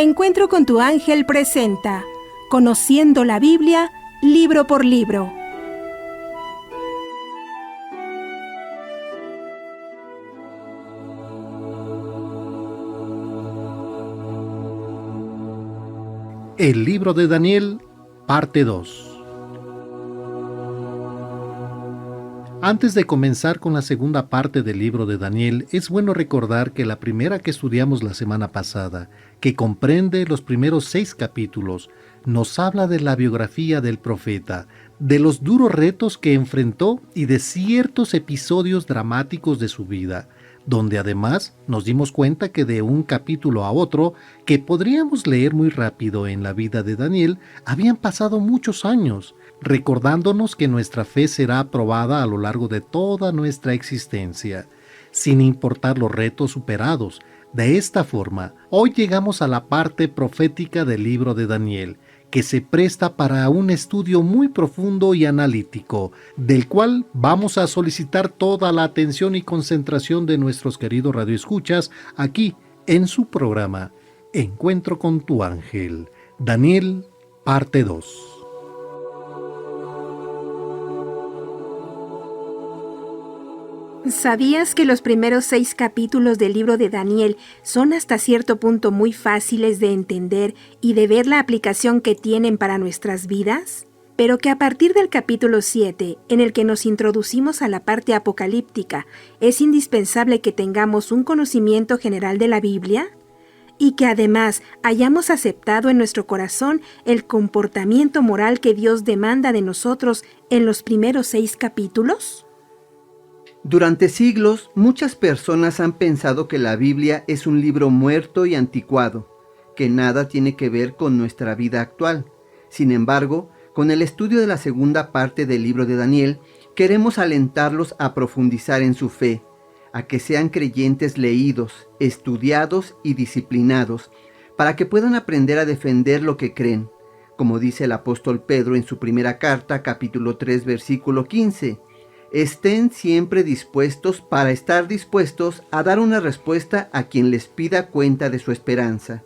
Encuentro con tu ángel presenta Conociendo la Biblia, libro por libro. El libro de Daniel, parte 2. Antes de comenzar con la segunda parte del libro de Daniel, es bueno recordar que la primera que estudiamos la semana pasada, que comprende los primeros 6 capítulos, nos habla de la biografía del profeta, de los duros retos que enfrentó y de ciertos episodios dramáticos de su vida, donde además nos dimos cuenta que de un capítulo a otro, que podríamos leer muy rápido en la vida de Daniel, habían pasado muchos años, recordándonos que nuestra fe será probada a lo largo de toda nuestra existencia, sin importar los retos superados. De esta forma, hoy llegamos a la parte profética del libro de Daniel, que se presta para un estudio muy profundo y analítico, del cual vamos a solicitar toda la atención y concentración de nuestros queridos radioescuchas aquí en su programa Encuentro con tu ángel, Daniel, parte 2. ¿Sabías que los primeros 6 capítulos del libro de Daniel son hasta cierto punto muy fáciles de entender y de ver la aplicación que tienen para nuestras vidas? Pero que a partir del capítulo 7, en el que nos introducimos a la parte apocalíptica, es indispensable que tengamos un conocimiento general de la Biblia y que además hayamos aceptado en nuestro corazón el comportamiento moral que Dios demanda de nosotros en los primeros 6 capítulos. Durante siglos, muchas personas han pensado que la Biblia es un libro muerto y anticuado, que nada tiene que ver con nuestra vida actual. Sin embargo, con el estudio de la segunda parte del libro de Daniel, queremos alentarlos a profundizar en su fe, a que sean creyentes leídos, estudiados y disciplinados, para que puedan aprender a defender lo que creen, como dice el apóstol Pedro en su primera carta, capítulo 3, versículo 15. Estén siempre dispuestos para estar dispuestos a dar una respuesta a quien les pida cuenta de su esperanza.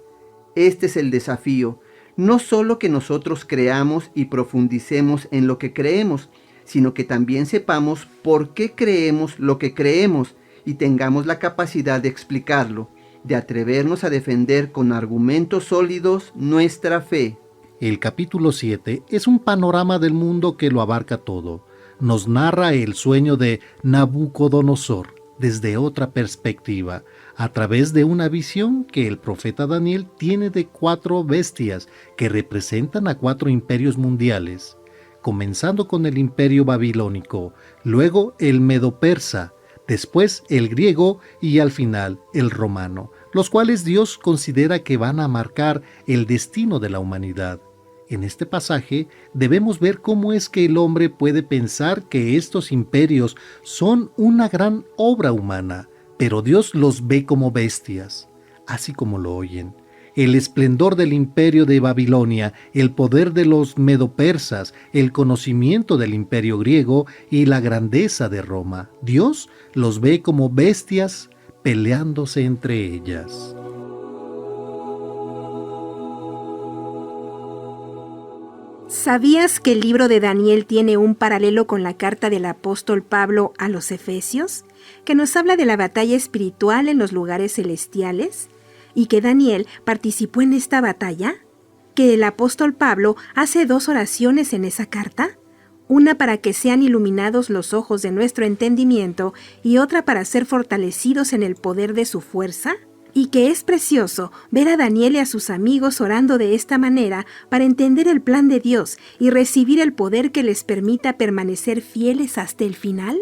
Este es el desafío, no solo que nosotros creamos y profundicemos en lo que creemos, sino que también sepamos por qué creemos lo que creemos y tengamos la capacidad de explicarlo, de atrevernos a defender con argumentos sólidos nuestra fe. El capítulo 7 es un panorama del mundo que lo abarca todo. Nos narra el sueño de Nabucodonosor desde otra perspectiva, a través de una visión que el profeta Daniel tiene de 4 bestias que representan a 4 imperios mundiales, comenzando con el imperio babilónico, luego el medo-persa, después el griego y al final el romano, los cuales Dios considera que van a marcar el destino de la humanidad. En este pasaje debemos ver cómo es que el hombre puede pensar que estos imperios son una gran obra humana, pero Dios los ve como bestias, así como lo oyen. El esplendor del imperio de Babilonia, el poder de los medo-persas, el conocimiento del imperio griego y la grandeza de Roma, Dios los ve como bestias peleándose entre ellas. ¿Sabías que el libro de Daniel tiene un paralelo con la carta del apóstol Pablo a los Efesios, que nos habla de la batalla espiritual en los lugares celestiales? ¿Y que Daniel participó en esta batalla? ¿Que el apóstol Pablo hace 2 oraciones en esa carta? Una para que sean iluminados los ojos de nuestro entendimiento y otra para ser fortalecidos en el poder de su fuerza. Y que es precioso ver a Daniel y a sus amigos orando de esta manera para entender el plan de Dios y recibir el poder que les permita permanecer fieles hasta el final.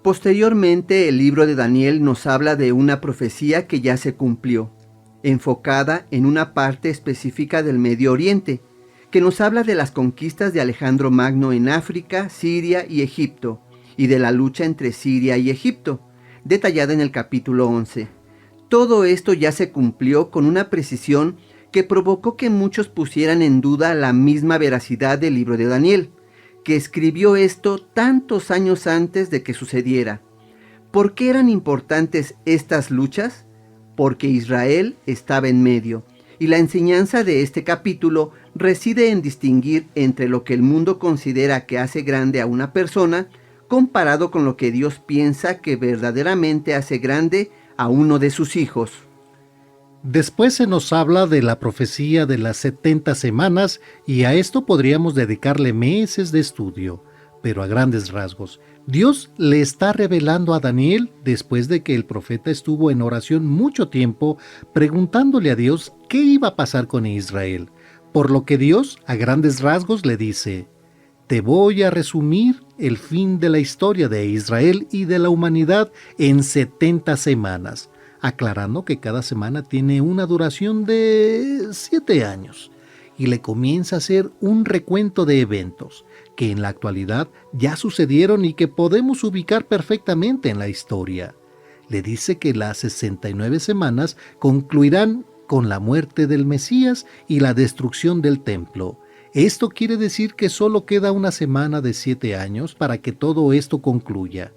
Posteriormente, el libro de Daniel nos habla de una profecía que ya se cumplió, enfocada en una parte específica del Medio Oriente, que nos habla de las conquistas de Alejandro Magno en África, Siria y Egipto, y de la lucha entre Siria y Egipto, detallada en el capítulo 11. Todo esto ya se cumplió con una precisión que provocó que muchos pusieran en duda la misma veracidad del libro de Daniel, que escribió esto tantos años antes de que sucediera. ¿Por qué eran importantes estas luchas? Porque Israel estaba en medio Y la enseñanza de este capítulo reside en distinguir entre lo que el mundo considera que hace grande a una persona, comparado con lo que Dios piensa que verdaderamente hace grande a uno de sus hijos. Después se nos habla de la profecía de las 70 semanas y a esto podríamos dedicarle meses de estudio, pero a grandes rasgos. Dios le está revelando a Daniel después de que el profeta estuvo en oración mucho tiempo preguntándole a Dios qué iba a pasar con Israel, por lo que Dios a grandes rasgos le dice: te voy a resumir el fin de la historia de Israel y de la humanidad en 70 semanas, aclarando que cada semana tiene una duración de 7 años, y le comienza a hacer un recuento de eventos que en la actualidad ya sucedieron y que podemos ubicar perfectamente en la historia. Le dice que las 69 semanas concluirán con la muerte del Mesías y la destrucción del templo. Esto quiere decir que solo queda una semana de 7 años para que todo esto concluya.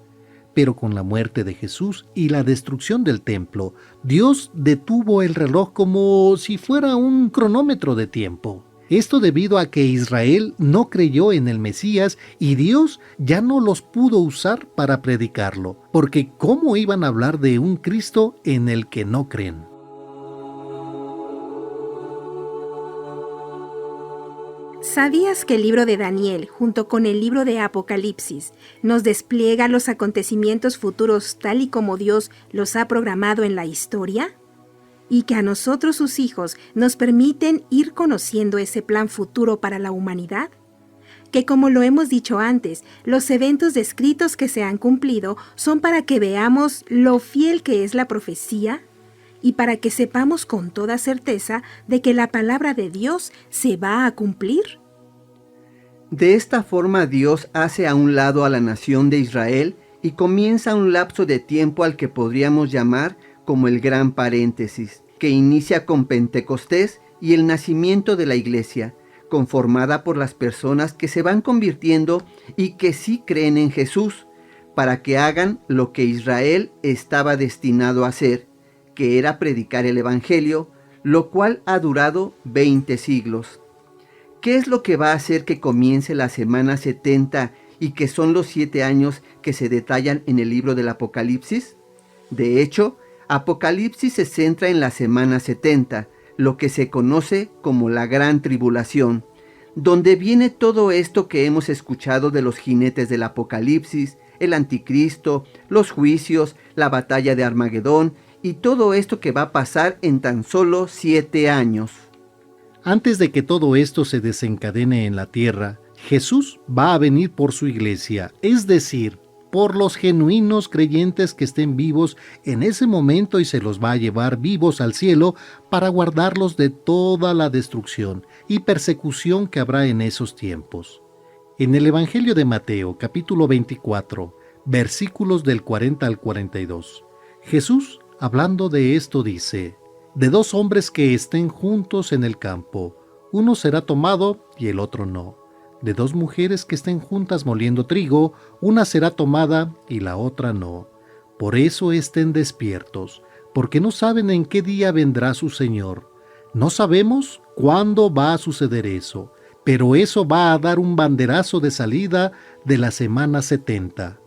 Pero con la muerte de Jesús y la destrucción del templo, Dios detuvo el reloj como si fuera un cronómetro de tiempo. Esto debido a que Israel no creyó en el Mesías y Dios ya no los pudo usar para predicarlo, porque ¿cómo iban a hablar de un Cristo en el que no creen? ¿Sabías que el libro de Daniel, junto con el libro de Apocalipsis, nos despliega los acontecimientos futuros tal y como Dios los ha programado en la historia? Y que a nosotros, sus hijos, nos permiten ir conociendo ese plan futuro para la humanidad. Que como lo hemos dicho antes, los eventos descritos que se han cumplido son para que veamos lo fiel que es la profecía y para que sepamos con toda certeza de que la palabra de Dios se va a cumplir. De esta forma Dios hace a un lado a la nación de Israel y comienza un lapso de tiempo al que podríamos llamar como el gran paréntesis, que inicia con Pentecostés y el nacimiento de la iglesia, conformada por las personas que se van convirtiendo y que sí creen en Jesús, para que hagan lo que Israel estaba destinado a hacer, que era predicar el Evangelio, lo cual ha durado 20 siglos. ¿Qué es lo que va a hacer que comience la semana 70 y que son los 7 años que se detallan en el libro del Apocalipsis? De hecho, Apocalipsis se centra en la semana 70, lo que se conoce como la Gran Tribulación, donde viene todo esto que hemos escuchado de los jinetes del Apocalipsis, el Anticristo, los juicios, la batalla de Armagedón y todo esto que va a pasar en tan solo 7 años. Antes de que todo esto se desencadene en la tierra, Jesús va a venir por su iglesia, es decir, por los genuinos creyentes que estén vivos en ese momento y se los va a llevar vivos al cielo para guardarlos de toda la destrucción y persecución que habrá en esos tiempos. En el Evangelio de Mateo, capítulo 24, versículos del 40 al 42, Jesús, hablando de esto, dice: de 2 hombres que estén juntos en el campo, uno será tomado y el otro no. De 2 mujeres que estén juntas moliendo trigo, una será tomada y la otra no. Por eso estén despiertos, porque no saben en qué día vendrá su Señor. No sabemos cuándo va a suceder eso, pero eso va a dar un banderazo de salida de la semana 70.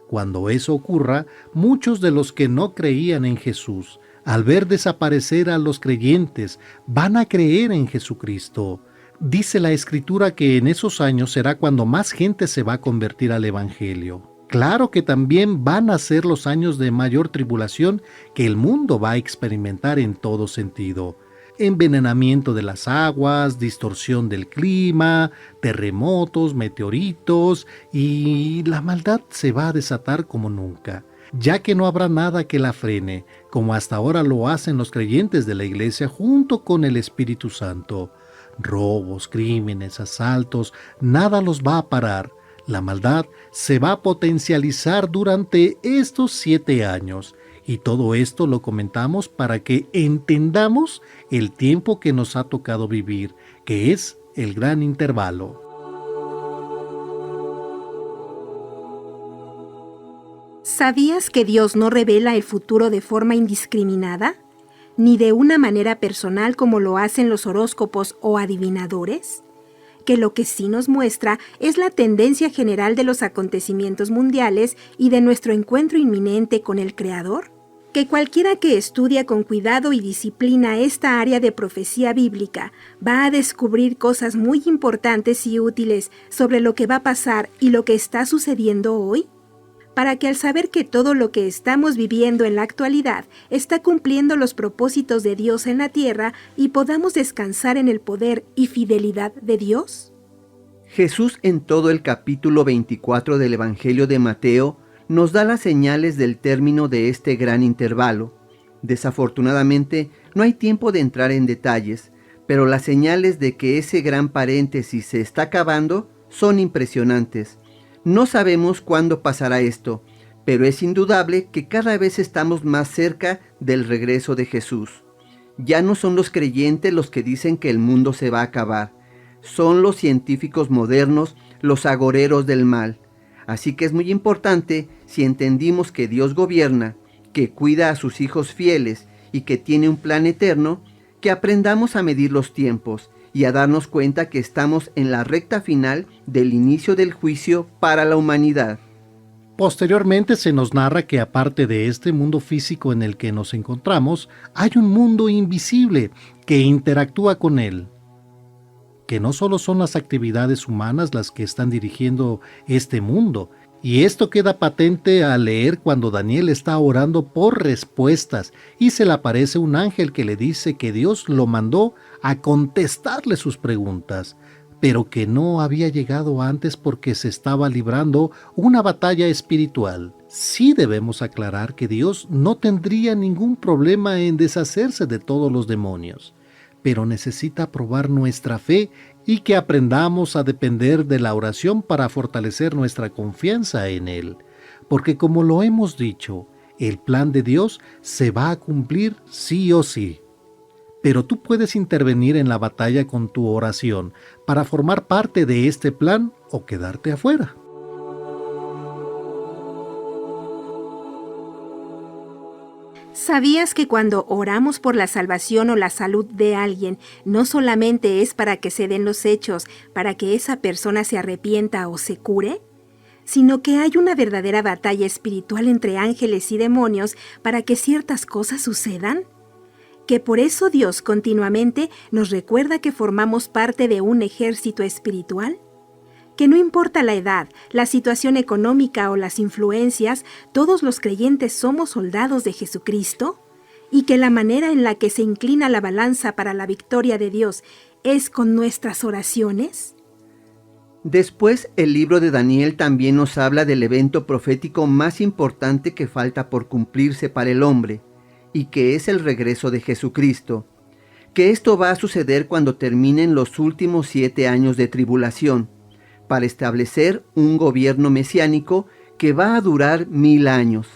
Cuando eso ocurra, muchos de los que no creían en Jesús, al ver desaparecer a los creyentes, van a creer en Jesucristo. Dice la Escritura que en esos años será cuando más gente se va a convertir al Evangelio. Claro que también van a ser los años de mayor tribulación que el mundo va a experimentar en todo sentido. Envenenamiento de las aguas, distorsión del clima, terremotos, meteoritos, y la maldad se va a desatar como nunca, ya que no habrá nada que la frene, como hasta ahora lo hacen los creyentes de la iglesia junto con el Espíritu Santo. Robos, crímenes, asaltos, nada los va a parar. La maldad se va a potencializar durante estos 7 años. Y todo esto lo comentamos para que entendamos el tiempo que nos ha tocado vivir, que es el gran intervalo. ¿Sabías que Dios no revela el futuro de forma indiscriminada? ni de una manera personal como lo hacen los horóscopos o adivinadores? Que lo que sí nos muestra es la tendencia general de los acontecimientos mundiales y de nuestro encuentro inminente con el Creador. Que cualquiera que estudia con cuidado y disciplina esta área de profecía bíblica va a descubrir cosas muy importantes y útiles sobre lo que va a pasar y lo que está sucediendo hoy, para que al saber que todo lo que estamos viviendo en la actualidad está cumpliendo los propósitos de Dios en la tierra y podamos descansar en el poder y fidelidad de Dios. Jesús en todo el capítulo 24 del Evangelio de Mateo nos da las señales del término de este gran intervalo. Desafortunadamente, no hay tiempo de entrar en detalles, pero las señales de que ese gran paréntesis se está acabando son impresionantes. No sabemos cuándo pasará esto, pero es indudable que cada vez estamos más cerca del regreso de Jesús. Ya no son los creyentes los que dicen que el mundo se va a acabar, son los científicos modernos, los agoreros del mal. Así que es muy importante, si entendimos que Dios gobierna, que cuida a sus hijos fieles y que tiene un plan eterno, que aprendamos a medir los tiempos y a darnos cuenta que estamos en la recta final del inicio del juicio para la humanidad. Posteriormente se nos narra que aparte de este mundo físico en el que nos encontramos, hay un mundo invisible que interactúa con él. Que no solo son las actividades humanas las que están dirigiendo este mundo, y esto queda patente al leer cuando Daniel está orando por respuestas y se le aparece un ángel que le dice que Dios lo mandó a contestarle sus preguntas, pero que no había llegado antes porque se estaba librando una batalla espiritual. Sí debemos aclarar que Dios no tendría ningún problema en deshacerse de todos los demonios, pero necesita probar nuestra fe y que aprendamos a depender de la oración para fortalecer nuestra confianza en Él. Porque como lo hemos dicho, el plan de Dios se va a cumplir sí o sí. Pero tú puedes intervenir en la batalla con tu oración para formar parte de este plan o quedarte afuera. ¿Sabías que cuando oramos por la salvación o la salud de alguien, no solamente es para que se den los hechos, para que esa persona se arrepienta o se cure? Sino que hay una verdadera batalla espiritual entre ángeles y demonios para que ciertas cosas sucedan. Que por eso Dios continuamente nos recuerda que formamos parte de un ejército espiritual. Que no importa la edad, la situación económica o las influencias, todos los creyentes somos soldados de Jesucristo, y que la manera en la que se inclina la balanza para la victoria de Dios es con nuestras oraciones. Después, el libro de Daniel también nos habla del evento profético más importante que falta por cumplirse para el hombre, y que es el regreso de Jesucristo. Que esto va a suceder cuando terminen los últimos 7 años de tribulación, para establecer un gobierno mesiánico que va a durar 1000 años,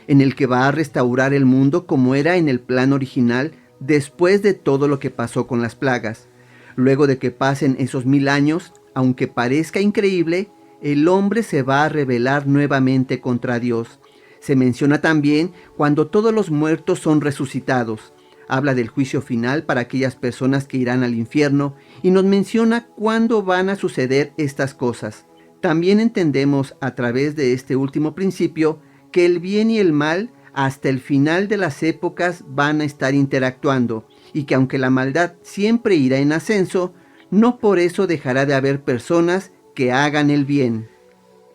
en el que va a restaurar el mundo como era en el plan original después de todo lo que pasó con las plagas. Luego de que pasen esos 1000 años, aunque parezca increíble, el hombre se va a rebelar nuevamente contra Dios. Se menciona también cuando todos los muertos son resucitados. Habla del juicio final para aquellas personas que irán al infierno y nos menciona cuándo van a suceder estas cosas. También entendemos a través de este último principio que el bien y el mal hasta el final de las épocas van a estar interactuando y que aunque la maldad siempre irá en ascenso, no por eso dejará de haber personas que hagan el bien.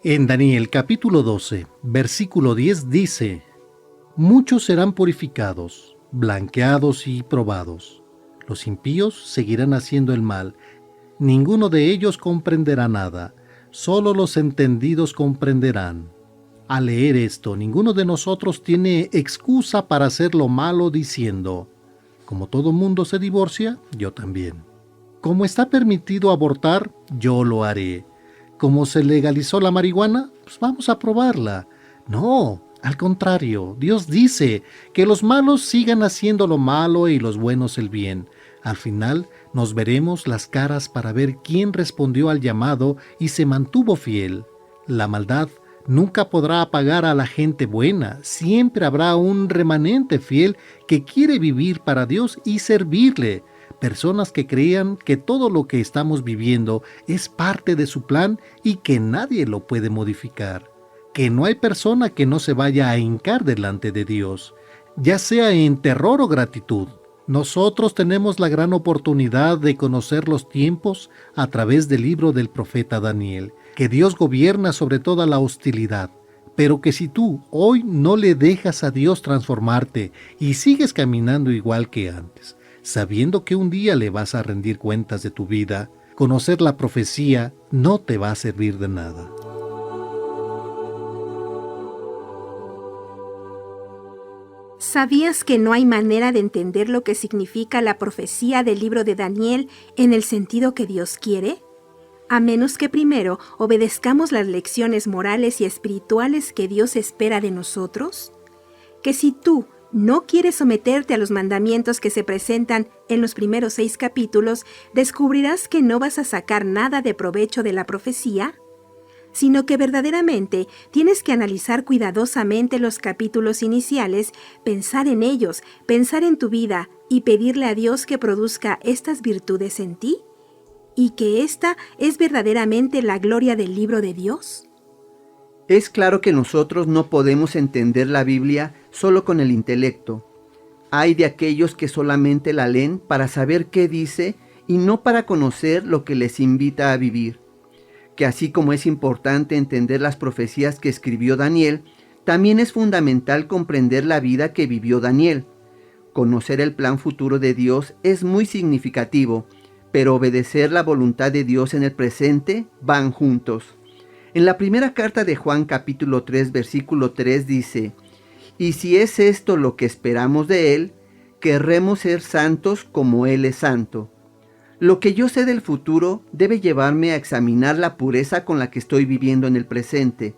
En Daniel capítulo 12, versículo 10 dice: muchos serán purificados, blanqueados y probados. Los impíos seguirán haciendo el mal. Ninguno de ellos comprenderá nada. Solo los entendidos comprenderán. Al leer esto, ninguno de nosotros tiene excusa para hacer lo malo diciendo: como todo mundo se divorcia, yo también. Como está permitido abortar, yo lo haré. Como se legalizó la marihuana, pues vamos a probarla. No. Al contrario, Dios dice que los malos sigan haciendo lo malo y los buenos el bien. Al final nos veremos las caras para ver quién respondió al llamado y se mantuvo fiel. La maldad Nunca podrá apagar a la gente buena. Siempre habrá un remanente fiel que quiere vivir para Dios y servirle. Personas que crean que todo lo que estamos viviendo es parte de su plan y que nadie lo puede modificar. Que no hay persona que no se vaya a hincar delante de Dios, ya sea en terror o gratitud. Nosotros tenemos la gran oportunidad de conocer los tiempos a través del libro del profeta Daniel, que Dios gobierna sobre toda la hostilidad, pero que si tú hoy no le dejas a Dios transformarte y sigues caminando igual que antes, sabiendo que un día le vas a rendir cuentas de tu vida, conocer la profecía no te va a servir de nada. ¿Sabías que no hay manera de entender lo que significa la profecía del libro de Daniel en el sentido que Dios quiere? A menos que primero obedezcamos las lecciones morales y espirituales que Dios espera de nosotros. Que si tú no quieres someterte a los mandamientos que se presentan en los primeros 6 capítulos, descubrirás que no vas a sacar nada de provecho de la profecía, sino que verdaderamente tienes que analizar cuidadosamente los capítulos iniciales, pensar en ellos, pensar en tu vida y pedirle a Dios que produzca estas virtudes en ti, y que esta es verdaderamente la gloria del libro de Dios. Es claro que nosotros no podemos entender la Biblia solo con el intelecto. Hay de aquellos que solamente la leen para saber qué dice y no para conocer lo que les invita a vivir. Que así como es importante entender las profecías que escribió Daniel, también es fundamental comprender la vida que vivió Daniel. Conocer el plan futuro de Dios es muy significativo, pero obedecer la voluntad de Dios en el presente van juntos. En la primera carta de Juan capítulo 3 versículo 3 dice: «Y si es esto lo que esperamos de Él, querremos ser santos como Él es santo». Lo que yo sé del futuro debe llevarme a examinar la pureza con la que estoy viviendo en el presente.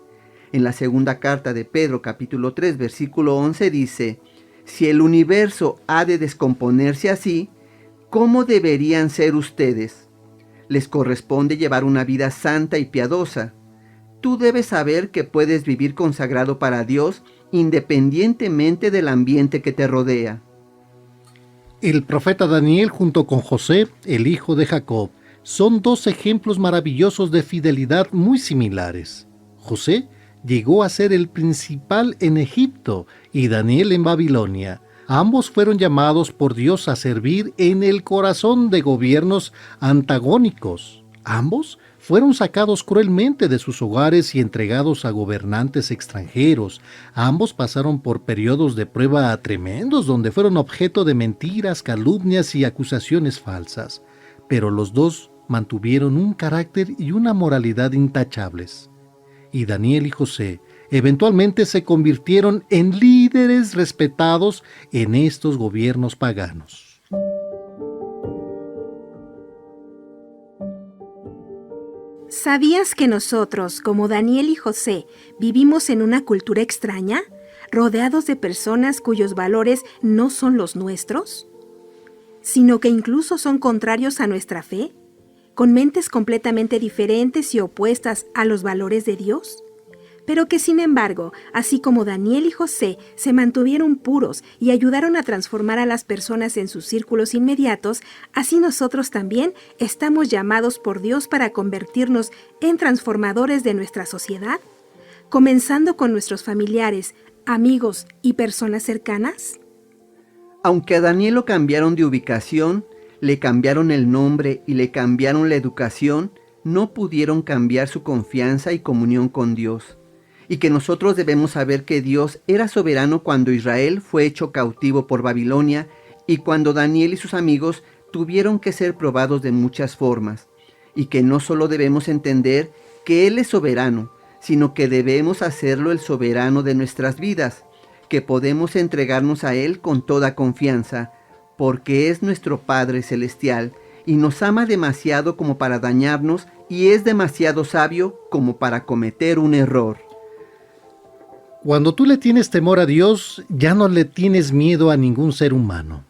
En la segunda carta de Pedro capítulo 3 versículo 11 dice: «Si el universo ha de descomponerse así, ¿cómo deberían ser ustedes? Les corresponde llevar una vida santa y piadosa. Tú debes saber que puedes vivir consagrado para Dios independientemente del ambiente que te rodea». El profeta Daniel junto con José, el hijo de Jacob, son 2 ejemplos maravillosos de fidelidad muy similares. José llegó a ser el principal en Egipto y Daniel en Babilonia. Ambos fueron llamados por Dios a servir en el corazón de gobiernos antagónicos. Ambos fueron sacados cruelmente de sus hogares y entregados a gobernantes extranjeros. Ambos pasaron por periodos de prueba tremendos donde fueron objeto de mentiras, calumnias y acusaciones falsas. Pero los 2 mantuvieron un carácter y una moralidad intachables. Y Daniel y José eventualmente se convirtieron en líderes respetados en estos gobiernos paganos. ¿Sabías que nosotros, como Daniel y José, vivimos en una cultura extraña, rodeados de personas cuyos valores no son los nuestros, sino que incluso son contrarios a nuestra fe, con mentes completamente diferentes y opuestas a los valores de Dios? Pero que sin embargo, así como Daniel y José se mantuvieron puros y ayudaron a transformar a las personas en sus círculos inmediatos, así nosotros también estamos llamados por Dios para convertirnos en transformadores de nuestra sociedad, comenzando con nuestros familiares, amigos y personas cercanas. Aunque a Daniel lo cambiaron de ubicación, le cambiaron el nombre y le cambiaron la educación, no pudieron cambiar su confianza y comunión con Dios. Y que nosotros debemos saber que Dios era soberano cuando Israel fue hecho cautivo por Babilonia y cuando Daniel y sus amigos tuvieron que ser probados de muchas formas. Y que no solo debemos entender que Él es soberano, sino que debemos hacerlo el soberano de nuestras vidas, que podemos entregarnos a Él con toda confianza, porque es nuestro Padre Celestial y nos ama demasiado como para dañarnos y es demasiado sabio como para cometer un error. Cuando tú le tienes temor a Dios, ya no le tienes miedo a ningún ser humano.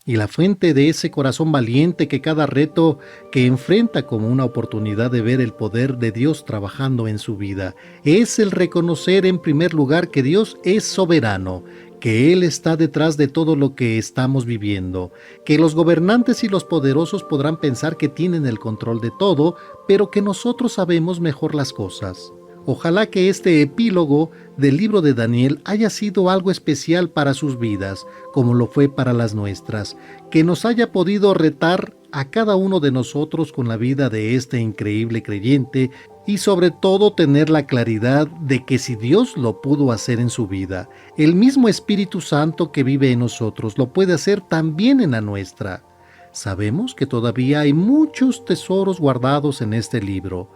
y la fuente de ese corazón valiente que cada reto que enfrenta como una oportunidad de ver el poder de Dios trabajando en su vida es el reconocer en primer lugar que Dios es soberano, que Él está detrás de todo lo que estamos viviendo, que los gobernantes y los poderosos podrán pensar que tienen el control de todo, pero que nosotros sabemos mejor las cosas. Ojalá que este epílogo del libro de Daniel haya sido algo especial para sus vidas, como lo fue para las nuestras, que nos haya podido retar a cada uno de nosotros con la vida de este increíble creyente y sobre todo tener la claridad de que si Dios lo pudo hacer en su vida, el mismo Espíritu Santo que vive en nosotros lo puede hacer también en la nuestra. Sabemos que todavía hay muchos tesoros guardados en este libro,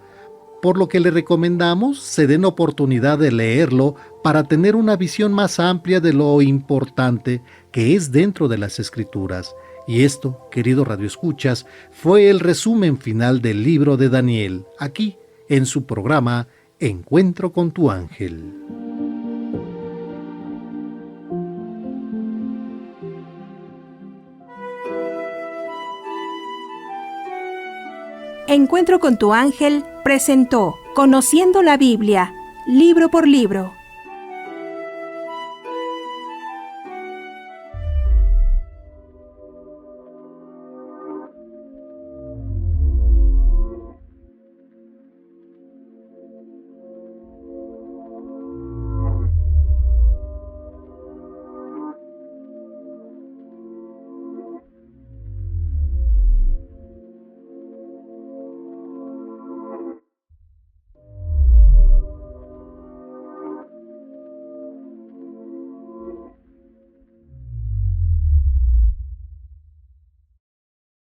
por lo que le recomendamos se den oportunidad de leerlo para tener una visión más amplia de lo importante que es dentro de las Escrituras. Y esto, querido radioescuchas, fue el resumen final del libro de Daniel, aquí en su programa Encuentro con tu ángel. Encuentro con tu ángel presentó Conociendo la Biblia, libro por libro.